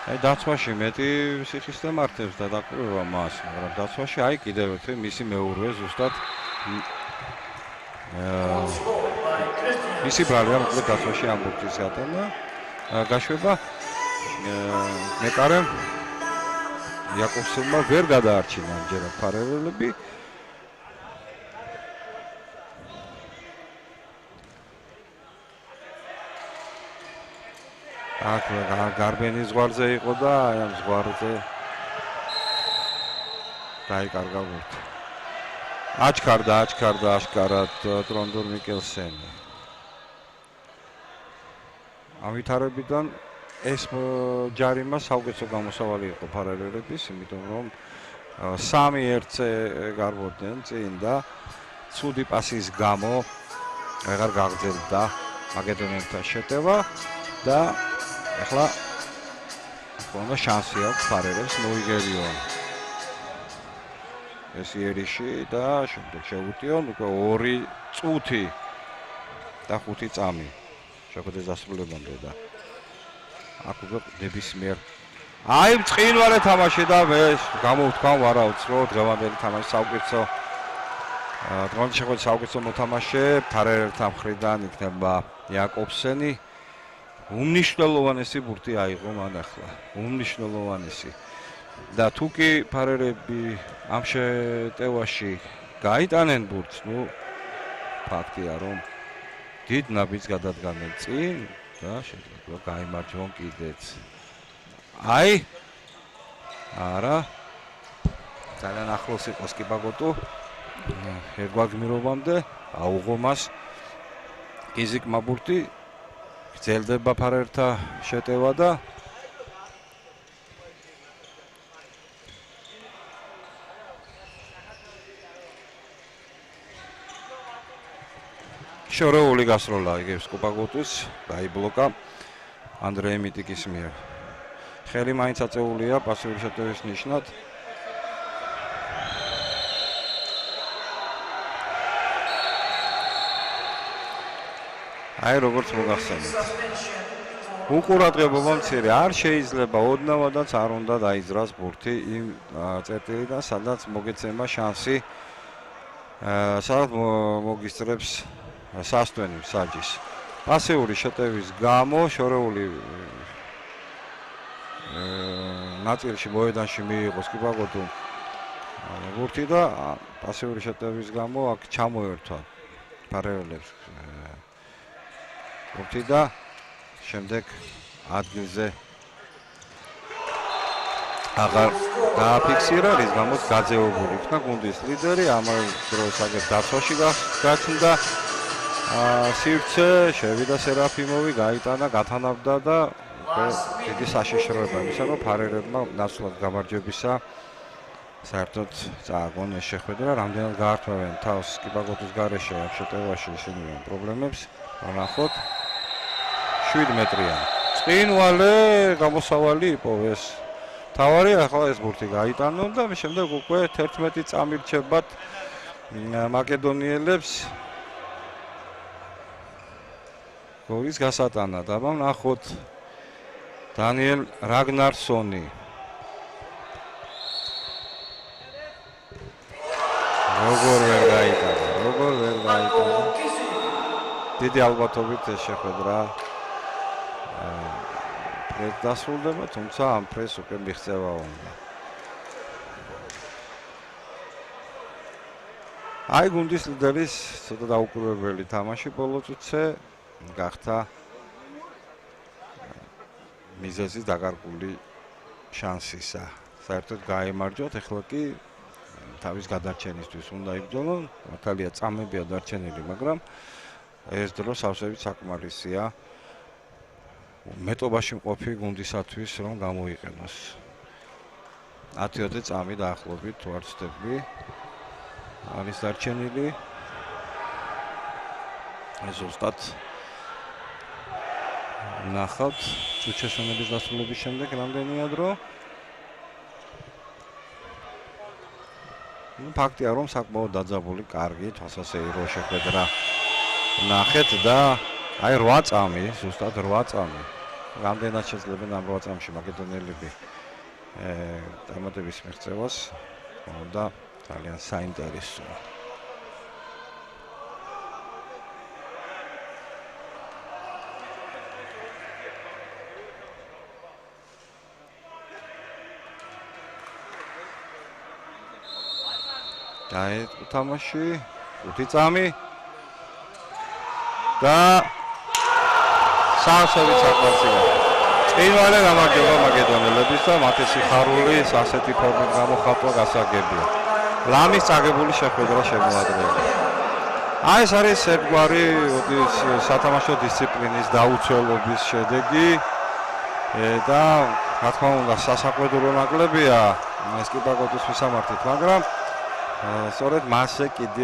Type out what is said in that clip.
აი დაცვაში მეტი სიხის დამართებს და დაკვირვება მას, მაგრამ დაცვაში აი კიდევ ერთი მისი მეურვე ზუსტად მისი ბრალია მოკლედ დაცვაში ამ ბურთის გატანა გაშვება მეკარემ იაკობსონმა ვერ გადაარჩინა ამჯერად ფარველები აქ გარბენის ზღვარზე იყო და აი ამ ზღვარზე დაიკარგა ბურთი. აჩქარდა აშკარად ტრონდორ მიკელსენი. ამ ვითარებიდან ეს ჯარიმა საუკეთესო გამოსავალი იყო ფარველების, იმიტომ რომ 3-1-ზე გარბოდნენ წინ და ცუდი პასის გამო აღარ გაგრძელდა მაკედონელთა შეტევა და ახლა უნდა შანსი აქვს ფარველებს მოიგერიონ ეს იერიში და შემდეგ შეუტიონ უკვე 2 წუთი და 5 წამი შეხვედრის დასრულებამდე და აქ უკვე ნებისმიერ აი მწყინვალე თამაში და მე გამოვთქვამ ვარაუდს დღევანდელი თამაში საუკეთესო დღევანდელი შეხვედრის საუკეთესო მოთამაშე ფარველთა მხრიდან იქნება იაკობსენი უმნიშვნელოვანესი ბურთი აიღო მან ახლა უმნიშვნელოვანესი და თუ კი ფარველები ამ შეტევაში გაიტანენ ბურთს ნუ ფაქტია რომ დიდ ნაბიჯს გადადგამენ წინ და შეიძლება გაიმარჯვონ კიდეც აი არა ძალიან ახლოს იყო სკიპაგოტუ ერთგვარგმირობამდე აუღო მას კიზიკმა ბურთი გრძელდება ფარველთა შეტევა და შორეული გასროლა იგებს კუპაგოტუს დაიბლოკა ანდრეი მიტიკის მიერ ხელი მაინც აწეულია პასიური შეტევის ნიშნად აი როგორც მოგახსენეთ უყურადღებობა მცირე არ შეიძლება ოდნავადაც არ უნდა დაიძრას ბურთი იმ წერტილიდან სადაც მოგეცემა შანსი სადაც მოგისწრებს სასტვენი საჯის პასიური შეტევის გამო შორეული ნაწილში მოედანში მიიღო სკიპაგოტუ ბურთი და პასიური შეტევის გამო აქ ჩამოერთვა ფარველებს ბურთი და შემდეგ ადგილზე აღარ დააფიქსირა რის გამოც გაძევებული იქნა გუნდის ლიდერი ამავე დროს აგერ დაცვაში გაჩნდა სივრცე შევიდა სერაფიმოვი გაიტანა გათანაბდა და დიდი საშიშროება იმისა რომ ფარველებმა ნაცვლად გამარჯვებისა საერთოდ წააგონ ეს შეხვედრა რამდენად გაართმევენ თავს სკიპაგოტუს გარეშე ამ შეტევაში ისინი პრობლემებს ვნახოთ 7 მეტრიანი წინვალე გამოსავალი იპოვეს თავარი ახლა ეს ბურთი გაიტანონ და შემდეგ უკვე 11 წამი რჩებათ მაკედონიელებს გოლის გასატანად აბა ვნახოთ დანიელ რაგნარსონი როგორ ვერ გაიტანა დიდი ალბათობით ეს შეხვედრა პრეს დასრულდება თუმცა ამ პრეს უკვე მიღწევა უნდა აი გუნდის ლიდერის ცოტა დაუკვირვებელი თამაში ბოლო წუთზე გახდა მიზეზის დაკარგული შანსისა საერთოდ გაემარჯვათ ეხლა კი თავის გადარჩენისთვის უნდა იბრძოლონ მართალია წამებია დარჩენილი მაგრამ ეს დრო სავსებით საკმარისია მეტობაში მყოფი გუნდისათვის რომ გამოიყენოს 10-20 წამი დაახლოებით თუ არ ვცდები არის დარჩენილი ეს ზუსტად ნახავთ წუთშესვენების დასრულების შემდეგ რამდენია დრო ფაქტია რომ საკმაოდ დაძაბული კარგი თვალსაჩინო შეხვედრა ნახეთ და აი 8 წამი ზუსტად 8 წამი რამდენად შეძლებენ ამავე წამში მაკედონელები წარმატების მიღწევას და ძალიან საინტერესოა. დაიწყო თამაში, 5 წამი და საერთოდ საკმარისია. პირველი გამარჯვება მაკედონელების და მათი სიხარულის ასეთი ფორმით გამოხატვა გასაგებია. ლამის წაგებული შეხვედრა შემოადრეა. ეს არის ერთგვარი სათამაშო დისციპლინის დაუცველობის შედეგი და რა თქმა უნდა სასაყვედურო ნაკლებია ეს კი პაკოტის მისამართით, მაგრამ სწორედ მასზე კიდე